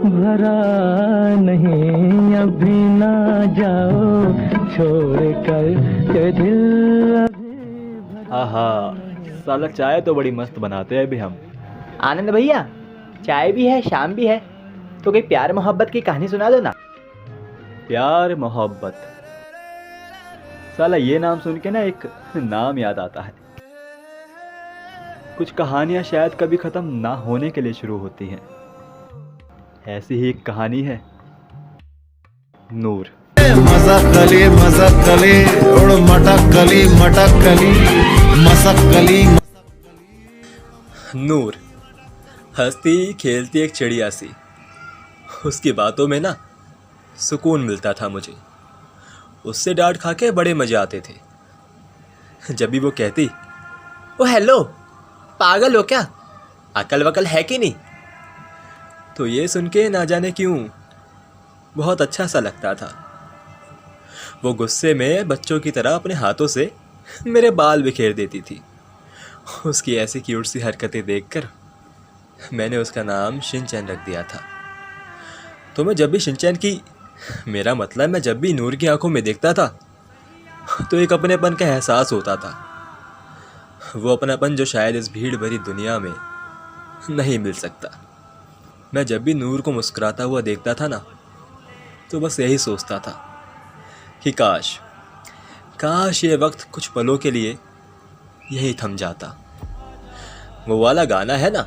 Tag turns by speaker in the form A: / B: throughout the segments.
A: भरा नहीं, अभी ना जाओ छोड़ कर ये दिल अभी।
B: आहा, साला चाय तो बड़ी मस्त बनाते हैं अभी हम।
C: आनंद भैया, चाय भी है शाम भी है, तो कोई प्यार मोहब्बत की कहानी सुना दो ना।
B: प्यार मोहब्बत, साला ये नाम सुन के ना एक नाम याद आता है। कुछ कहानियां शायद कभी खत्म ना होने के लिए शुरू होती हैं। ऐसी ही एक कहानी है नूर।
D: मसकली मसकली उड़ मटकली मटकली मसकली।
E: नूर हंसती खेलती एक चिड़िया सी, उसकी बातों में ना सुकून मिलता था मुझे। उससे डांट खा के बड़े मजे आते थे। जब भी वो कहती, ओ हेलो, पागल हो क्या, अकल वकल है कि नहीं, तो ये सुन के ना जाने क्यों बहुत अच्छा सा लगता था। वो गुस्से में बच्चों की तरह अपने हाथों से मेरे बाल बिखेर देती थी। उसकी ऐसी क्यूट सी हरकतें देखकर मैंने उसका नाम शिनचैन रख दिया था। तो मैं जब भी शिनचैन की, मेरा मतलब मैं जब भी नूर की आंखों में देखता था तो एक अपनेपन का एहसास होता था। वो अपनापन जो शायद इस भीड़ भरी दुनिया में नहीं मिल सकता। मैं जब भी नूर को मुस्कुराता हुआ देखता था ना, तो बस यही सोचता था कि काश काश ये वक्त कुछ पलों के लिए यही थम जाता। वो वाला गाना है ना,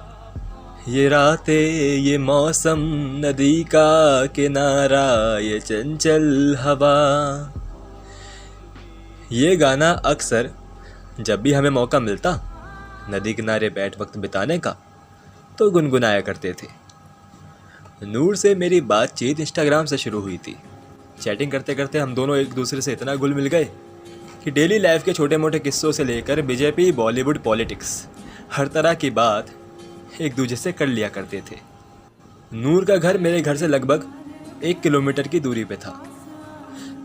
E: ये रातें ये मौसम नदी का किनारा ये चंचल हवा। ये गाना अक्सर जब भी हमें मौका मिलता नदी किनारे बैठ वक्त बिताने का, तो गुनगुनाया करते थे। नूर से मेरी बातचीत इंस्टाग्राम से शुरू हुई थी। चैटिंग करते करते हम दोनों एक दूसरे से इतना घुल मिल गए कि डेली लाइफ के छोटे मोटे किस्सों से लेकर बीजेपी बॉलीवुड पॉलिटिक्स हर तरह की बात एक दूसरे से कर लिया करते थे। नूर का घर मेरे घर से लगभग 1 किलोमीटर की दूरी पे था।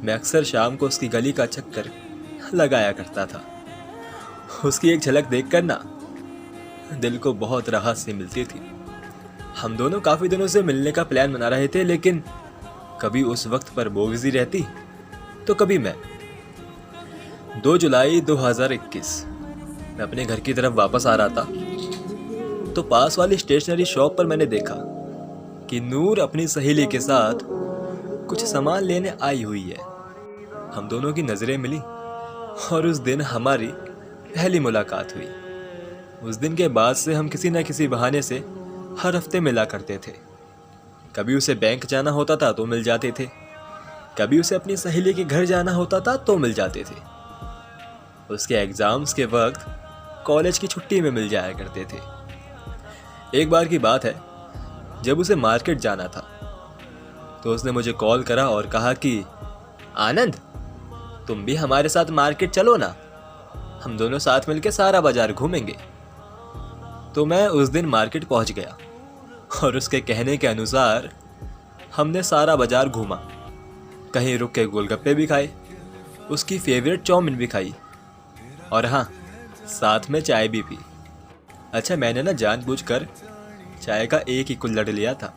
E: मैं अक्सर शाम को उसकी गली का चक्कर लगाया करता था। उसकी एक झलक देखकर ना दिल को बहुत राहत सी मिलती थी। हम दोनों काफ़ी दिनों से मिलने का प्लान बना रहे थे, लेकिन कभी उस वक्त पर वो बिजी रहती तो कभी मैं। 2 जुलाई 2021 मैं अपने घर की तरफ वापस आ रहा था, तो पास वाली स्टेशनरी शॉप पर मैंने देखा कि नूर अपनी सहेली के साथ कुछ सामान लेने आई हुई है। हम दोनों की नज़रें मिली और उस दिन हमारी पहली मुलाकात हुई। उस दिन के बाद से हम किसी न किसी बहाने से हर हफ्ते मिला करते थे। कभी उसे बैंक जाना होता था तो मिल जाते थे, कभी उसे अपनी सहेली के घर जाना होता था तो मिल जाते थे। उसके एग्ज़ाम्स के वक्त कॉलेज की छुट्टी में मिल जाया करते थे। एक बार की बात है, जब उसे मार्केट जाना था तो उसने मुझे कॉल करा और कहा कि आनंद, तुम भी हमारे साथ मार्केट चलो ना, हम दोनों साथ मिलकर सारा बाजार घूमेंगे। तो मैं उस दिन मार्केट पहुंच गया और उसके कहने के अनुसार हमने सारा बाजार घूमा। कहीं रुक के गोलगप्पे भी खाए, उसकी फेवरेट चाउमीन भी खाई और हाँ, साथ में चाय भी पी। अच्छा, मैंने ना जानबूझकर चाय का एक ही कुल्हड़ लिया था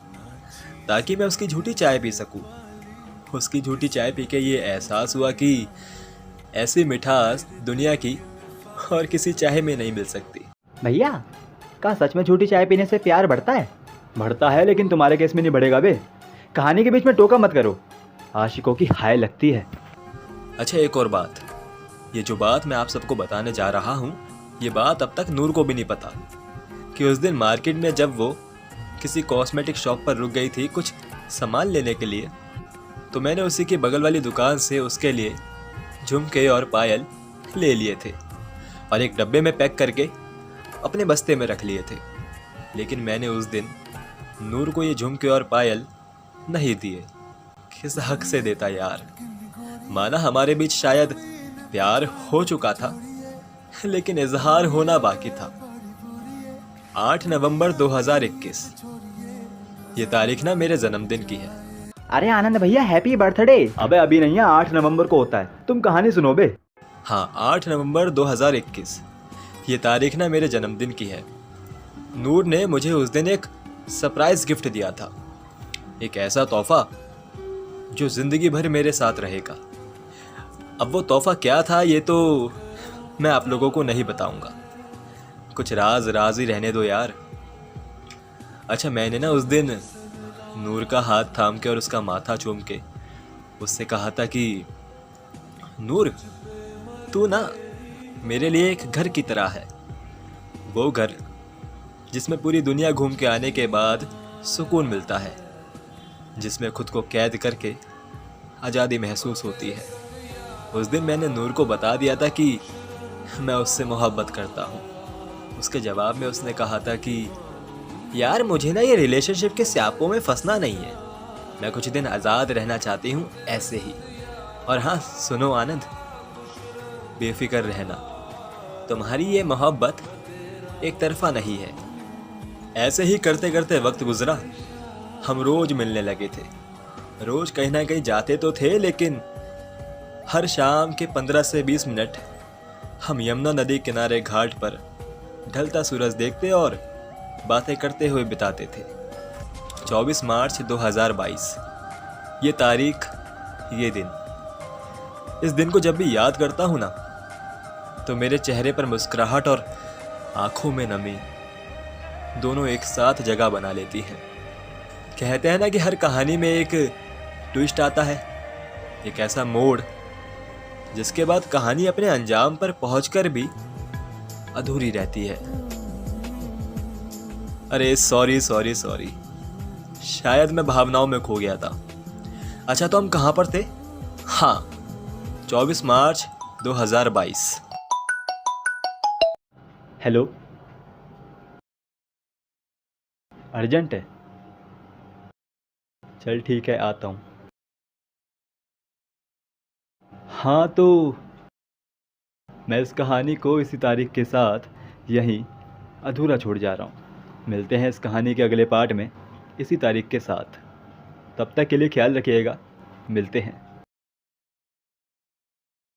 E: ताकि मैं उसकी झूठी चाय पी सकूं। उसकी झूठी चाय पी के ये एहसास हुआ कि ऐसी मिठास दुनिया की और किसी चाय में नहीं मिल सकती।
C: भैया, क्या सच में झूठी चाय पीने से प्यार बढ़ता है?
B: बढ़ता है, लेकिन तुम्हारे केस में नहीं बढ़ेगा बे। कहानी के बीच में टोका मत करो, आशिकों की हाय लगती है।
E: अच्छा, एक और बात, ये जो बात मैं आप सबको बताने जा रहा हूँ, ये बात अब तक नूर को भी नहीं पता कि उस दिन मार्केट में जब वो किसी कॉस्मेटिक शॉप पर रुक गई थी कुछ सामान लेने के लिए, तो मैंने उसी की बगल वाली दुकान से उसके लिए झुमके और पायल ले लिए थे और एक डब्बे में पैक करके अपने बस्ते में रख लिए थे। लेकिन मैंने उस दिन नूर को ये झुमके और पायल नहीं दिए। किस हक से देता यार? माना हमारे बीच शायद प्यार हो चुका था, लेकिन इजहार होना बाकी था। 8 नवंबर 2021 ये तारीख ना मेरे जन्मदिन की है।
C: अरे आनंद भैया, हैप्पी बर्थडे।
B: अबे अभी नहीं है, 8 नवंबर को होता है। तुम कहानी सुनो बे।
E: हाँ, 8 नवंबर 2021 ये तारीख ना मेरे जन्मदिन की है। नूर ने मुझे उस दिन एक सरप्राइज गिफ्ट दिया था। एक ऐसा तोहफा जो जिंदगी भर मेरे साथ रहेगा। अब वो तोहफा क्या था ये तो मैं आप लोगों को नहीं बताऊंगा, कुछ राज राज ही रहने दो यार। अच्छा, मैंने ना उस दिन नूर का हाथ थाम के और उसका माथा चूम के उससे कहा था कि नूर, तू ना मेरे लिए एक घर की तरह है। वो घर जिसमें पूरी दुनिया घूम के आने के बाद सुकून मिलता है, जिसमें खुद को कैद करके आज़ादी महसूस होती है। उस दिन मैंने नूर को बता दिया था कि मैं उससे मोहब्बत करता हूँ। उसके जवाब में उसने कहा था कि यार मुझे ना ये रिलेशनशिप के स्यापों में फंसना नहीं है, मैं कुछ दिन आज़ाद रहना चाहती हूँ ऐसे ही। और हाँ सुनो आनंद, बेफिक्र रहना, तुम्हारी ये मोहब्बत एक तरफा नहीं है। ऐसे ही करते करते वक्त गुजरा, हम रोज मिलने लगे थे, रोज कहीं ना कहीं जाते तो थे, लेकिन हर शाम के 15 से 20 मिनट हम यमुना नदी किनारे घाट पर ढलता सूरज देखते और बातें करते हुए बिताते थे। 24 मार्च 2022 ये तारीख, ये दिन, इस दिन को जब भी याद करता हूँ ना तो मेरे चेहरे पर मुस्कुराहट और आंखों में नमी दोनों एक साथ जगह बना लेती हैं। कहते हैं ना कि हर कहानी में एक ट्विस्ट आता है, एक ऐसा मोड़ जिसके बाद कहानी अपने अंजाम पर पहुंचकर भी अधूरी रहती है। अरे सॉरी, शायद मैं भावनाओं में खो गया था। अच्छा तो हम कहाँ पर थे? हाँ, 24 मार्च 2022।
B: हेलो, अर्जेंट है? चल ठीक है, आता हूँ। हाँ तो मैं इस कहानी को इसी तारीख के साथ यहीं अधूरा छोड़ जा रहा हूँ। मिलते हैं इस कहानी के अगले पार्ट में इसी तारीख के साथ। तब तक के लिए ख्याल रखिएगा, मिलते हैं।